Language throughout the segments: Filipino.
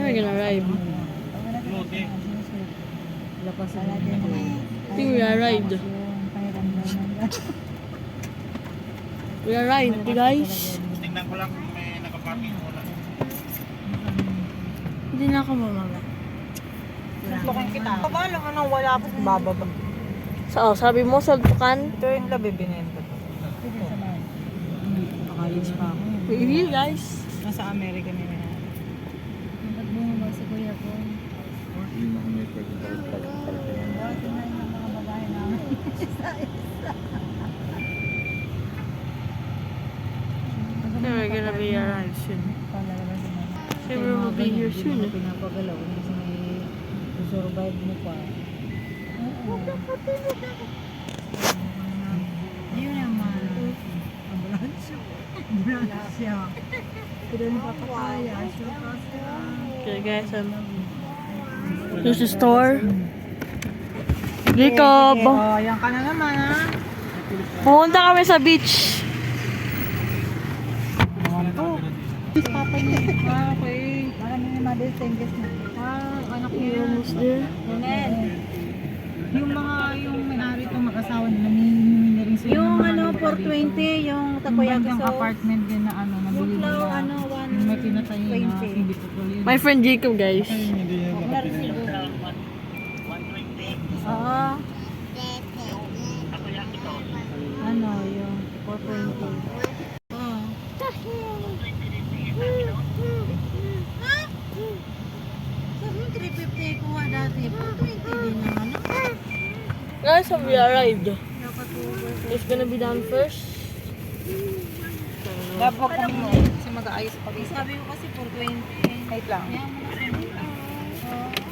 we're gonna ride. I think we are ride. We are ride, guys. Tingnan ko lang kung may nakaparking o wala. Hindi na ako mamama. Tukan kita. Kabala ka nang wala pa bababa. Sabi mo, salpukan? Ito yung labi binenta to. Nakalis pa ako. Really, guys? Nasa Amerika na yun. Nagbumabag si kuya ko. We're gonna be arrived soon. So we will be here soon. Pinapagalaw kasi may survive mo pa. Yun naman. Ambulansyo. Ambulansyo. Pero napapakaya. Okay, guys, here's the store. Jacob! Oh, yan ka na naman ha. Pumunta kami sa beach. Papa niya. Okay. Maraming yung mother thanks na. Anak We're niya. almost there. Yung may-ari itong mag-asawa nila, may rin sila Yung ng mga ano, lugar 420, dito. yung Yung takoyaki bandang so. apartment din na ano, nabili nila. Buklaw, ano, Yung may pinatay na 120. hindi po tuloy. My friend Jacob, guys. Oo. Ano, yung 420. Oo. Sabi mo 350 ko nga dati. 420 din na ano. Guys, we arrived. Nakatubo. It's gonna be done first. Dapat kami mo kasi mag-aayos pa rin. Sabi ko kasi 420. Wait lang. Kaya mo na sabi.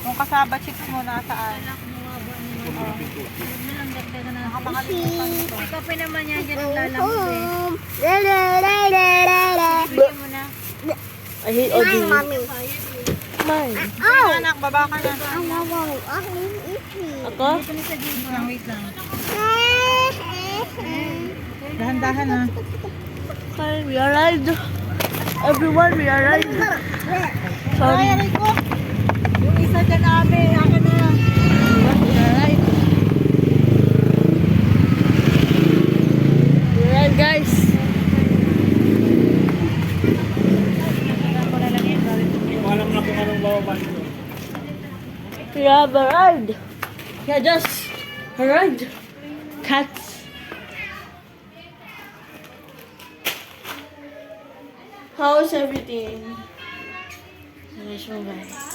Kung kasaba chicks mo nasaan? Anak mo nga ba niyo? Huwag na lang dagdagan na. Nakapakalimutan mo to. Ikaw pa naman yan dyan ang lalambot eh. Bigyan mo na. I hate Audrey. Mine. Anak, baba ka na. Ako? Ito na sa gym. Wait lang. Dahan-dahan ha. Okay, we arrived. Everyone, we arrived. Sorry. Ay, ko. Yung isa dyan namin. Akin na. We arrived. We arrived, guys. Hindi ko alam na kung anong bababa nito. We have arrived. Yeah, just arrived. Cats. How's everything? Nice one, guys.